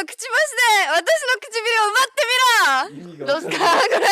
のくちばしで私の唇を奪ってみろ。どうすかこれ。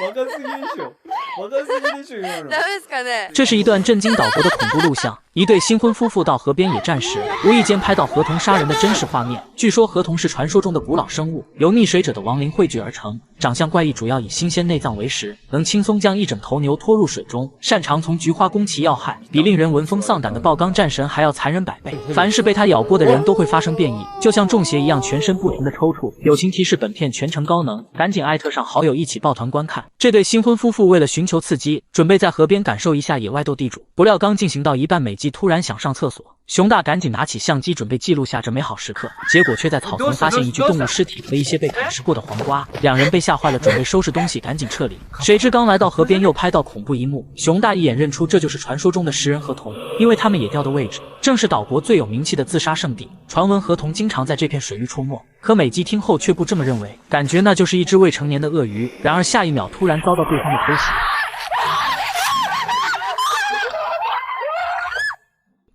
若すぎでしょ。若すぎでしょ今の。ダメですかね。这是一段震惊岛国的恐怖录像。一对新婚夫妇到河边野战时，无意间拍到河童杀人的真实画面。据说河童是传说中的古老生物，由溺水者的亡灵汇聚而成，长相怪异，主要以新鲜内脏为食，能轻松将一整头牛拖入水中，擅长从菊花攻其要害，比令人闻风丧胆的爆缸战神还要残忍100倍。凡是被他咬过的人都会发生变异，就像中邪一样，全身不停的抽搐。友情提示：本片全程高能，赶紧艾特上好友一起抱团观看。这对新婚夫妇为了寻求刺激，准备在河边感受一下野外斗地主，不料刚进行到一半，美姬突然想上厕所。熊大赶紧拿起相机准备记录下这美好时刻，结果却在草丛发现一具动物尸体和一些被啃食过的黄瓜，两人被吓坏了，准备收拾东西赶紧撤离。谁知刚来到河边又拍到恐怖一幕，熊大一眼认出这就是传说中的食人河童，因为他们野钓的位置正是岛国最有名气的自杀圣地，传闻河童经常在这片水域出没。可美姬听后却不这么认为，感觉那就是一只未成年的鳄鱼，然而下一秒突然遭到对方的偷袭。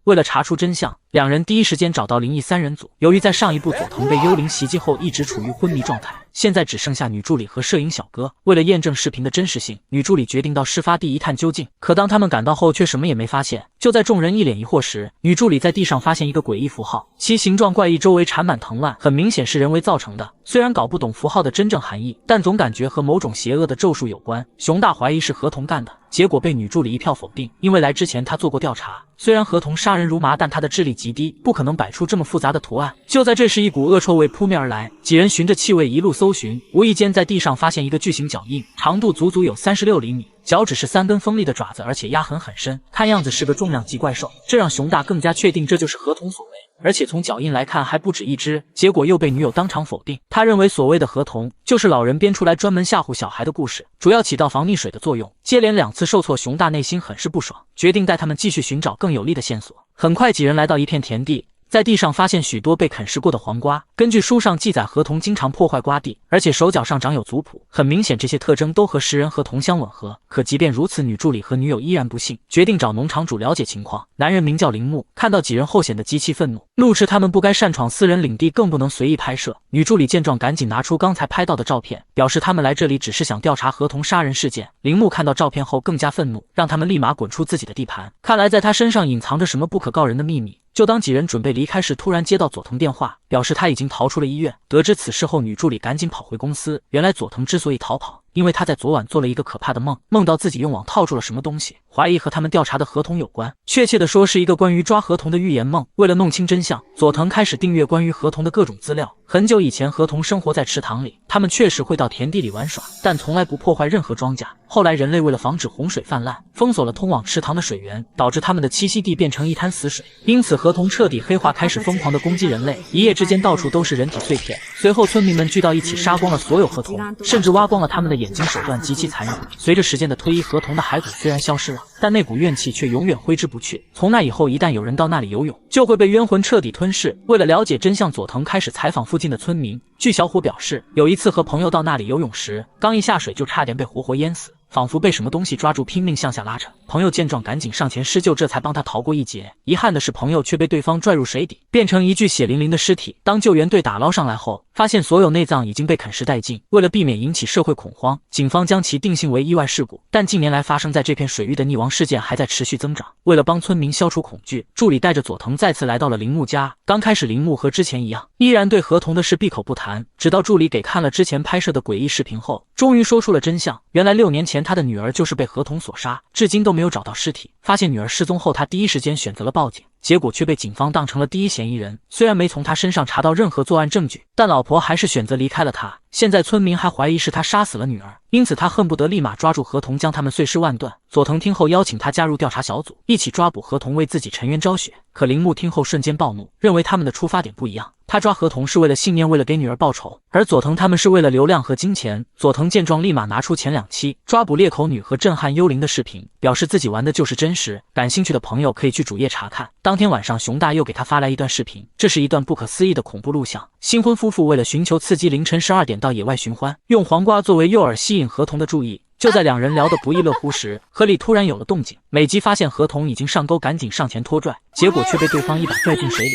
为了查出真相，两人第一时间找到灵异3人组。由于在上一部佐藤被幽灵袭击后一直处于昏迷状态，现在只剩下女助理和摄影小哥。为了验证视频的真实性，女助理决定到事发地一探究竟。可当他们赶到后，却什么也没发现。就在众人一脸疑惑时，女助理在地上发现一个诡异符号，其形状怪异，周围缠满藤蔓，很明显是人为造成的。虽然搞不懂符号的真正含义，但总感觉和某种邪恶的咒术有关。熊大怀疑是河童干的，结果被女助理一票否定，因为来之前他做过调查。虽然河童杀人如麻，但他的智力极低，不可能摆出这么复杂的图案。就在这时，一股恶臭味扑面而来，几人循着气味一路搜寻，无意间在地上发现一个巨型脚印，长度足足有36厘米，脚趾是3根锋利的爪子，而且压痕很深，看样子是个重量级怪兽。这让熊大更加确定这就是河童所为。而且从脚印来看还不止一只，结果又被女友当场否定。他认为所谓的河童就是老人编出来专门吓唬小孩的故事，主要起到防溺水的作用。接连2次受挫，熊大内心很是不爽，决定带他们继续寻找更有力的线索。很快几人来到一片田地，在地上发现许多被啃食过的黄瓜。根据书上记载，河童经常破坏瓜地，而且手脚上长有族谱，很明显这些特征都和食人河童相吻合。可即便如此，女助理和女友依然不信，决定找农场主了解情况。男人名叫铃木，看到几人后显得极其愤怒，怒斥他们不该擅闯私人领地，更不能随意拍摄。女助理见状赶紧拿出刚才拍到的照片，表示他们来这里只是想调查河童杀人事件。铃木看到照片后更加愤怒，让他们立马滚出自己的地盘。看来在他身上隐藏着什么不可告人的秘密。就当几人准备离开时，突然接到佐藤电话，表示他已经逃出了医院。得知此事后，女助理赶紧跑回公司。原来佐藤之所以逃跑，因为他在昨晚做了一个可怕的梦，梦到自己用网套住了什么东西，怀疑和他们调查的河童有关。确切的说是一个关于抓河童的预言梦。为了弄清真相，佐藤开始订阅关于河童的各种资料。很久以前，河童生活在池塘里，他们确实会到田地里玩耍，但从来不破坏任何庄稼。后来人类为了防止洪水泛滥，封锁了通往池塘的水源，导致他们的栖息地变成一滩死水。因此河童彻底黑化，开始疯狂地攻击人类，一夜之间到处都是人体碎片。随后村民们聚到一起，杀光了所有河童，甚至挖光了他们的眼睛，手段极其残忍。随着时间的推移，河童的骸骨虽然消失了，但那股怨气却永远挥之不去。从那以后，一旦有人到那里游泳，就会被冤魂彻底吞噬。为了了解真相，佐藤开始采访附近的村民。据小伙表示，有一次和朋友到那里游泳时，刚一下水就差点被活活淹死，仿佛被什么东西抓住，拼命向下拉扯。朋友见状赶紧上前施救，这才帮他逃过一劫。遗憾的是，朋友却被对方拽入水底，变成一具血淋淋的尸体。当救援队打捞上来后，发现所有内脏已经被啃食殆尽。为了避免引起社会恐慌，警方将其定性为意外事故。但近年来发生在这片水域的溺亡事件还在持续增长。为了帮村民消除恐惧，助理带着佐藤再次来到了铃木家。刚开始铃木和之前一样，依然对河童的事闭口不谈，直到助理给看了之前拍摄的诡异视频后，终于说出了真相。原来6年前他的女儿就是被河童所杀，至今都没有找到尸体。发现女儿失踪后，他第一时间选择了报警，结果却被警方当成了第一嫌疑人。虽然没从他身上查到任何作案证据，但老婆还是选择离开了他。现在村民还怀疑是他杀死了女儿，因此他恨不得立马抓住河童，将他们碎尸万段。佐藤听后邀请他加入调查小组，一起抓捕河童，为自己沉冤昭雪。可铃木听后瞬间暴怒，认为他们的出发点不一样。他抓河童是为了信念，为了给女儿报仇，而佐藤他们是为了流量和金钱。佐藤见状立马拿出前2期抓捕裂口女和震撼幽灵的视频，表示自己玩的就是真实，感兴趣的朋友可以去主页查看。当天晚上，熊大又给他发来一段视频，这是一段不可思议的恐怖录像。新婚夫妇为了寻求刺激，凌晨12点到野外寻欢，用黄瓜作为诱饵吸引河童的注意。就在两人聊得不亦乐乎时，河里突然有了动静。美姬发现河童已经上钩，赶紧上前拖拽，结果却被对方一把拽进水里。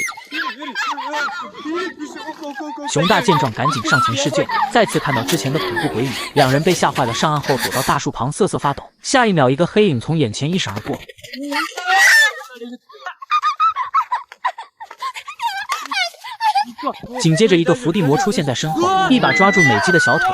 熊大见状赶紧上前施救，再次看到之前的恐怖鬼影，两人被吓坏了，上岸后躲到大树旁瑟瑟发抖。下一秒，一个黑影从眼前一闪而过。紧接着，一个伏地魔出现在身后，一把抓住美姬的小腿。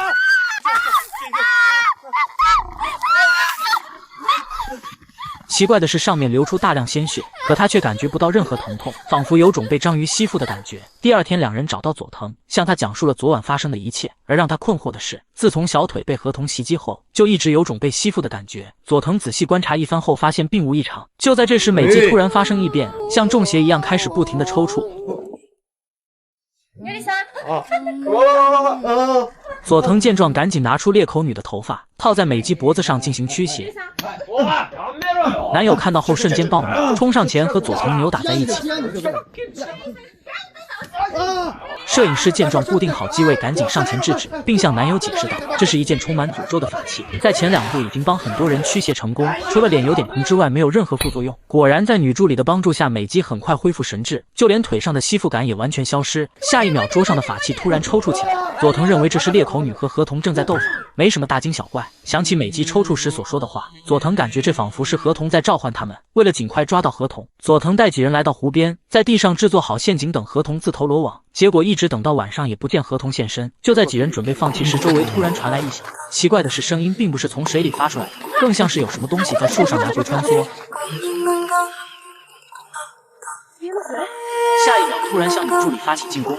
奇怪的是，上面流出大量鲜血，可他却感觉不到任何疼痛，仿佛有种被章鱼吸附的感觉。第二天，两人找到佐藤，向他讲述了昨晚发生的一切。而让他困惑的是，自从小腿被河童袭击后，就一直有种被吸附的感觉。佐藤仔细观察一番后，发现并无异常。就在这时，美姬突然发生异变，像中邪一样开始不停地抽搐。佐藤见状，赶紧拿出裂口女的头发套在美姬脖子上进行驱邪。男友看到后瞬间暴怒，冲上前和佐藤扭打在一起。摄影师见状，固定好机位，赶紧上前制止，并向男友解释道：“这是一件充满诅咒的法器，在前2部已经帮很多人驱邪成功，除了脸有点疼之外，没有任何副作用。”果然，在女助理的帮助下，美姬很快恢复神智，就连腿上的吸附感也完全消失。下一秒，桌上的法器突然抽搐起来。佐藤认为这是裂口女和河童正在斗法，没什么大惊小怪。想起美姬抽搐时所说的话，佐藤感觉这仿佛是河童在召唤他们。为了尽快抓到河童，佐藤带几人来到湖边，在地上制作好陷阱等河童自投罗网。结果一直等到晚上也不见河童现身。就在几人准备放弃时，周围突然传来异响。奇怪的是，声音并不是从水里发出来的，更像是有什么东西在树上来回穿梭。下一秒，突然向女助理发起进攻，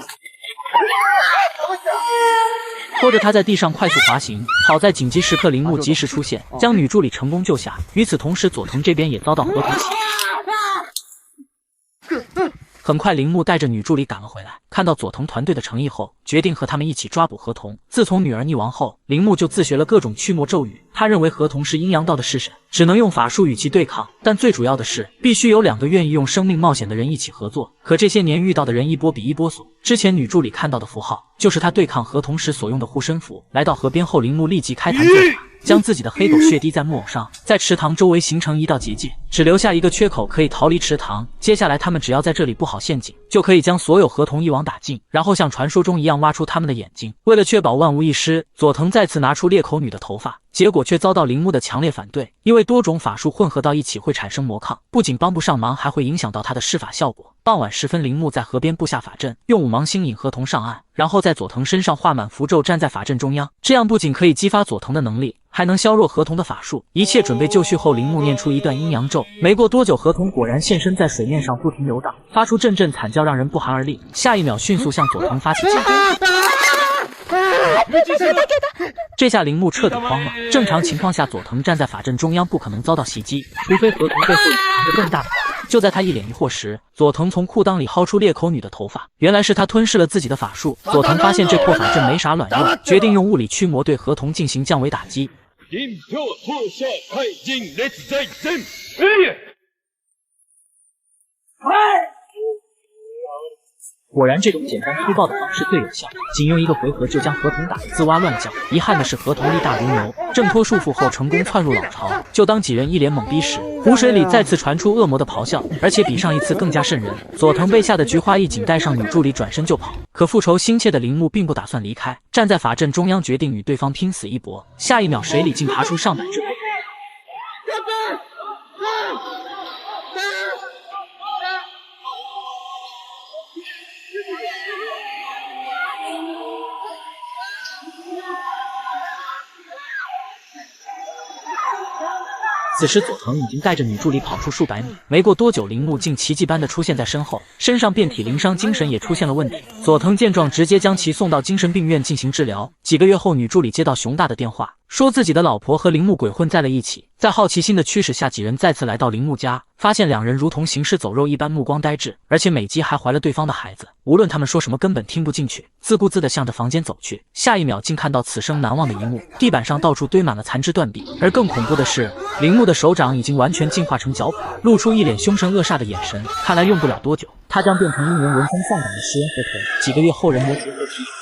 拖着她在地上快速滑行。好在紧急时刻铃木及时出现，将女助理成功救下。与此同时，佐藤这边也遭到河童袭击。很快，铃木带着女助理赶了回来，看到佐藤团队的诚意后，决定和他们一起抓捕河童。自从女儿溺亡后，铃木就自学了各种驱魔咒语。他认为河童是阴阳道的式神，只能用法术与其对抗，但最主要的是，必须有2个愿意用生命冒险的人一起合作。可这些年遇到的人一波比一波怂。之前女助理看到的符号，就是他对抗河童时所用的护身符。来到河边后，铃木立即开坛做法，将自己的黑狗血滴在木偶上，在池塘周围形成一道结界，只留下一个缺口可以逃离池塘。接下来他们只要在这里布好陷阱，就可以将所有河童一网打尽，然后像传说中一样挖出他们的眼睛。为了确保万无一失，佐藤再次拿出裂口女的头发，结果却遭到铃木的强烈反对，因为多种法术混合到一起会产生魔抗，不仅帮不上忙，还会影响到他的施法效果。傍晚时分，铃木在河边布下法阵，用5芒星引河童上岸，然后在佐藤身上画满符咒，站在法阵中央。这样不仅可以激发佐藤的能力，还能削弱河童的法术。一切准备就绪后，铃木念出一段阴阳咒，没过多久，河童果然现身在水面上，不停游荡，发出阵阵惨叫，让人不寒而栗。下一秒，迅速向佐藤发起进攻。这下铃木彻底慌了。正常情况下，佐藤站在法阵中央不可能遭到袭击，除非河童背后藏着更大的。就在他一脸疑惑时，佐藤从裤裆里薅出裂口女的头发，原来是他吞噬了自己的法术。佐藤发现这破法阵没啥卵用，决定用物理驱魔对河童进行降维打击。果然，这种简单粗暴的方式最有效，仅用1个回合就将河童打得吱哇乱叫。遗憾的是，河童力大如牛，挣脱束缚后成功窜入老巢。就当几人一脸懵逼时，湖水里再次传出恶魔的咆哮，而且比上一次更加瘆人。佐藤被吓得菊花一紧，带上女助理转身就跑。可复仇心切的铃木并不打算离开，站在法阵中央，决定与对方拼死一搏。下一秒，水里竟爬出上百只河童。此时佐藤已经带着女助理跑出数百米，没过多久，铃木竟奇迹般的出现在身后，身上遍体鳞伤，精神也出现了问题。佐藤见状，直接将其送到精神病院进行治疗。几个月后，女助理接到熊大的电话，说自己的老婆和铃木鬼混在了一起。在好奇心的驱使下，几人再次来到铃木家，发现2人如同行尸走肉一般，目光呆滞，而且美姬还怀了对方的孩子。无论他们说什么，根本听不进去，自顾自地向着房间走去。下一秒，竟看到此生难忘的一幕：地板上到处堆满了残肢断臂，而更恐怖的是，铃木的手掌已经完全进化成脚蹼，露出一脸凶神恶煞的眼神。看来用不了多久，他将变成令人闻风丧胆的食人河豚。几个月后，人魔结合体。